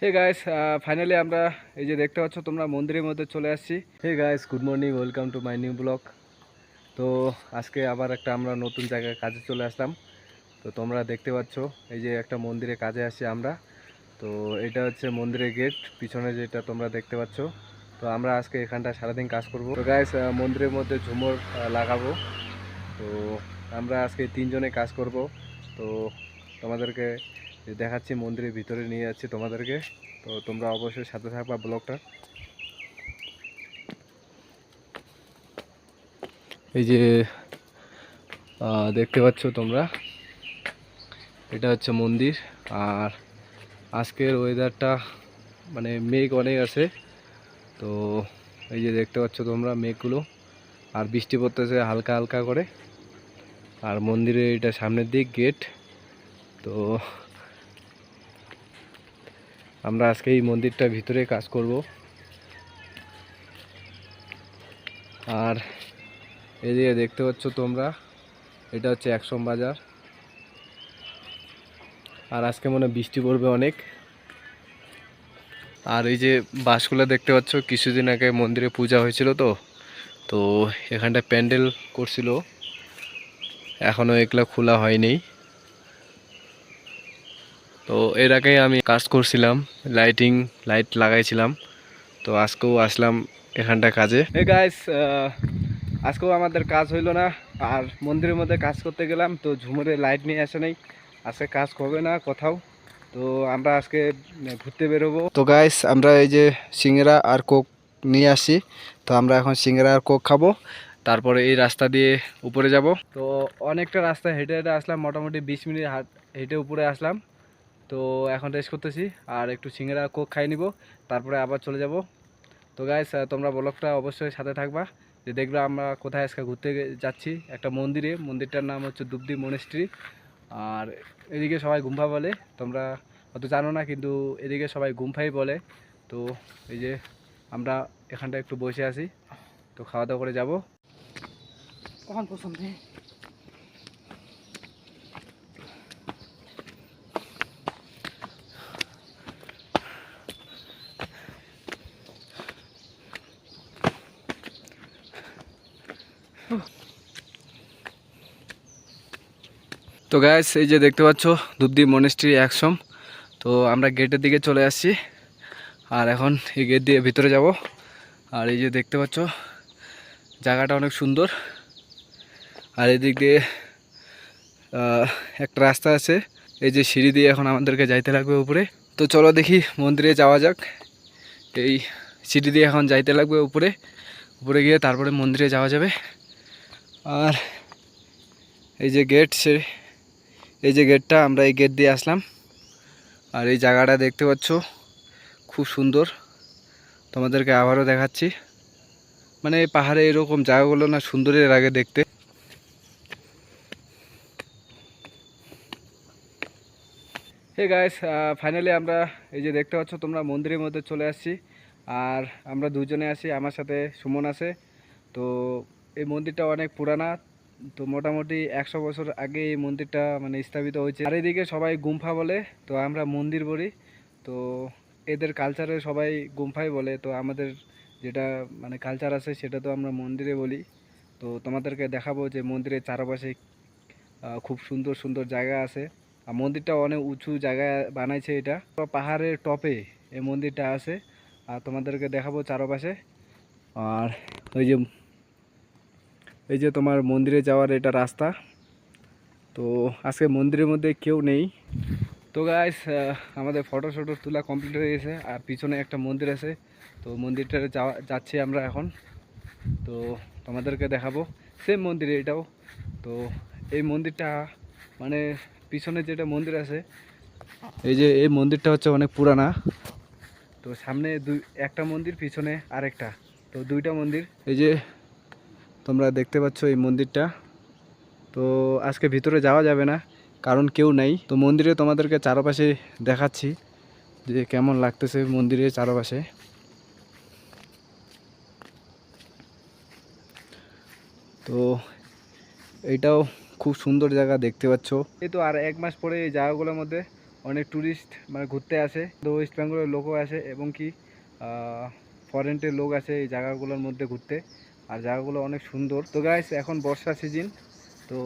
Hey guys, finally আমরা এই যে দেখতে পাচ্ছ তোমরা মন্দিরের মধ্যে চলে আসছি। Hey guys, good morning, welcome to my new blog. তো আজকে আবার একটা আমরা নতুন জায়গায় কাজে চলে আসলাম। তো তোমরা দেখতে পাচ্ছ এই যে একটা মন্দিরে কাজে আসছি আমরা। তো এটা হচ্ছে মন্দিরের গেট, পিছনে যেটা তোমরা দেখতে পাচ্ছ। তো আমরা আজকে এখানটা সারাদিন কাজ করব। তো গাইস, মন্দিরের মধ্যে ঝুমুর লাগাবো। তো আমরা আজকে তিনজনে কাজ করব। তো তোমাদেরকে দেখাচ্ছি, মন্দিরের ভিতরে নিয়ে যাচ্ছি তোমাদেরকে। তো তোমরা অবশ্যই সাথে থাকবা ব্লগটা। এই যে দেখতে পাচ্ছ তোমরা, এটা হচ্ছে মন্দির। আর আজকের ওয়েদারটা মানে মেঘ অনেক আছে। তো এই যে দেখতে পাচ্ছ তোমরা মেঘগুলো, আর বৃষ্টি পড়তেছে হালকা হালকা করে। আর মন্দিরে এটা সামনের দিক গেট। তো আমরা আজকে এই মন্দিরটার ভিতরে কাজ করব। আর এদিকে দেখতে পাচ্ছ তোমরা, এটা হচ্ছে একশম বাজার। আর আজকে মনে হয় বৃষ্টি পড়বে অনেক। আর এই যে বাসগুলো দেখতে পাচ্ছ, কিছুদিন আগে মন্দিরে পূজা হয়েছিল। তো তো এখানটা প্যান্ডেল করছিল, এখনও এগুলা খোলা হয়নি। তো এর আগে আমি কাজ করছিলাম, লাইট লাগাইছিলাম। তো আজকেও আসলাম এখানটা কাজে। হে গাইস, আজকেও আমাদের কাজ হইলো না। আর মন্দিরের মধ্যে কাজ করতে গেলাম, তো ঝুমুরে লাইট নিয়ে আসে নাই। আজকে কাজ হবে না কোথাও। তো আমরা আজকে ঘুরতে বেরোবো। তো গাইস, আমরা এই যে সিঙ্গারা আর কোক নিয়ে আসি। তো আমরা এখন সিঙ্গারা আর কোক খাবো, তারপরে এই রাস্তা দিয়ে উপরে যাব। তো অনেকটা রাস্তা হেঁটে হেঁটে আসলাম, মোটামুটি 20 মিনিট হেঁটে উপরে আসলাম। তো এখন রেস্ট করতেছি, আর একটু সিঙ্গারা কোক খাই নিব, তারপরে আবার চলে যাব। তো গাইস, তোমরা ব্লগটা অবশ্যই সাথে থাকবা, যে দেখবে আমরা কোথায় আজকে ঘুরতে যাচ্ছি। একটা মন্দিরে, মন্দিরটার নাম হচ্ছে দুবদি মনেস্ট্রি। আর এদিকে সবাই গুম্ফা বলে, তোমরা হয়তো জানো না, কিন্তু এদিকে সবাই গুম্ফাই বলে। তো এই যে আমরা এখানটা একটু বসে আছি, তো খাওয়া দাওয়া করে যাব। কখন পছন্দ। তো গাইস, এই যে দেখতে পাচ্ছ দুবদি মনেস্ট্রি একশম। তো আমরা গেটের দিকে চলে আসছি, আর এখন এই গেট দিয়ে ভিতরে যাব। আর এই যে দেখতে পাচ্ছ জায়গাটা অনেক সুন্দর। আর এদিক দিয়ে একটা রাস্তা আছে, এই যে সিঁড়ি দিয়ে এখন আমাদেরকে যাইতে লাগবে উপরে। তো চলো দেখি মন্দিরে যাওয়া যাক। এই সিঁড়ি দিয়ে এখন যাইতে লাগবে উপরে, উপরে গিয়ে তারপরে মন্দিরে যাওয়া যাবে। আর এই যে গেট, এই যে গেটটা, আমরা এই গেট দিয়ে আসলাম। আর এই জায়গাটা দেখতে পাচ্ছ খুব সুন্দর, তোমাদেরকে আবারও দেখাচ্ছি। মানে এই পাহাড়ে এরকম জায়গাগুলো না সুন্দরের আগে দেখতে। হে গাইস, ফাইনালি আমরা এই যে দেখতে পাচ্ছ তোমরা মন্দিরের মধ্যে চলে আসছি। আর আমরা দুজনে আছি, আমার সাথে সুমন আছে। তো এই মন্দিরটা অনেক পুরানা। তো মোটামুটি 100 বছর আগে এই মন্দিরটা মানে স্থাপিত হয়েছে। আর এদিকে সবাই গুম্ফা বলে, তো আমরা মন্দির বলি। তো এদের কালচারে সবাই গুম্ফাই বলে, তো আমাদের যেটা মানে কালচার আছে সেটা তো আমরা মন্দিরে বলি। তো তোমাদেরকে দেখাবো যে মন্দিরের চারপাশে খুব সুন্দর সুন্দর জায়গা আছে। আর মন্দিরটা অনেক উঁচু জায়গায় বানাইছে, এটা পাহাড়ের টপে এই মন্দিরটা আছে। আর তোমাদেরকে দেখাবো চারপাশে। আর ওই যে এই যে তোমার মন্দিরে যাওয়ার এটা রাস্তা। তো আজকে মন্দিরের মধ্যে কেউ নেই। তো গাইস, আমাদের ফটো তোলা কমপ্লিট হয়ে গেছে, আর পিছনে একটা মন্দির আছে। তো মন্দিরটাতে যাচ্ছি আমরা এখন। তো তোমাদেরকে দেখাবো সেম মন্দিরে এটাও। তো এই মন্দিরটা মানে পিছনে যেটা মন্দির আছে, এই যে এই মন্দিরটা হচ্ছে অনেক পুরানা। তো সামনে একটা মন্দির, পিছনে আরেকটা, তো দুইটা মন্দির। এই যে তোমরা দেখতে পাচ্ছ এই মন্দিরটা। তো আজকে ভিতরে যাওয়া যাবে না, কারণ কেউ নাই। তো মন্দিরে তোমাদেরকে চারপাশে দেখাচ্ছি যে কেমন লাগতেছে মন্দিরের চারপাশে। তো এইটাও খুব সুন্দর জায়গা দেখতে পাচ্ছ। এই তো আর 1 মাস পরে এই জায়গাগুলোর মধ্যে অনেক ট্যুরিস্ট মানে ঘুরতে আসে, তো ওয়েস্ট বেঙ্গলের লোকও আসে এবং কি ফরেনের লোক আসে এই জায়গাগুলোর মধ্যে ঘুরতে। আর জায়গাগুলো অনেক সুন্দর। তো গাইস এখন বর্ষা সিজন, তো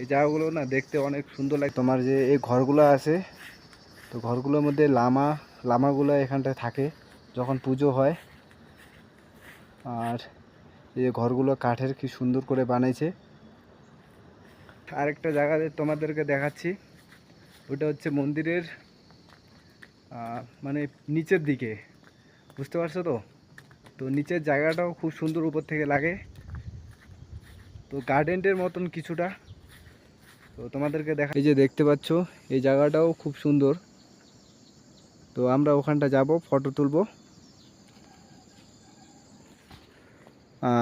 এই জায়গাগুলো না দেখতে অনেক সুন্দর লাগে। তোমার যে এই ঘরগুলো আছে, তো ঘরগুলোর মধ্যে লামাগুলো এখানটায় থাকে যখন পুজো হয়। আর এই যে ঘরগুলো কাঠের কি সুন্দর করে বানাইছে। আরেকটা জায়গা তোমাদেরকে দেখাচ্ছি, ওটা হচ্ছে মন্দিরের মানে নিচের দিকে, বুঝতে পারছো তো? তো নিচের জায়গাটাও খুব সুন্দর উপর থেকে লাগে, তো গার্ডেনের মতন কিছুটা। তো তোমাদেরকে দেখা, এই যে দেখতে পাচ্ছ এই জায়গাটাও খুব সুন্দর। তো আমরা ওখানটা যাব, ফটো তুলব।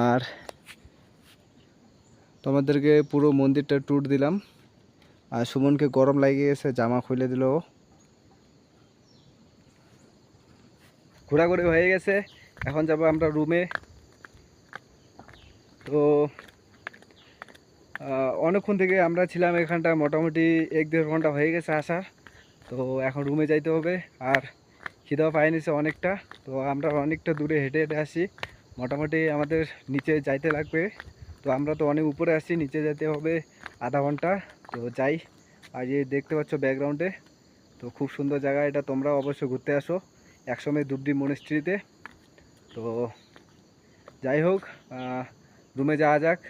আর তোমাদেরকে পুরো মন্দিরটা ট্যুর দিলাম। আর সুমনকে গরম লাগিয়ে গেছে, জামা খুলে দিল। ঘোরাঘুরি হয়ে গেছে, এখন যাব আমরা রুমে। তো অনেকক্ষণ থেকে আমরা ছিলাম এখানটা, মোটামুটি 1-1.5 ঘন্টা হয়ে গেছে আসা। তো এখন রুমে যাইতে হবে। আর খিদাও পাই নিছে অনেকটা, তো আমরা অনেকটা দূরে হেঁটে হেঁটে আসি। মোটামুটি আমাদের নিচে যাইতে লাগবে, তো আমরা তো অনেক উপরে আসছি, নিচে যেতে হবে আধা ঘন্টা। তো যাই। আর এই দেখতে পাচ্ছ ব্যাকগ্রাউন্ডে, তো খুব সুন্দর জায়গা এটা, তোমরা অবশ্যই ঘুরতে আসো একসময় দুবডি মনিস্ট্রিতে। তো যাই হোক, রুমে যাওয়া যাক।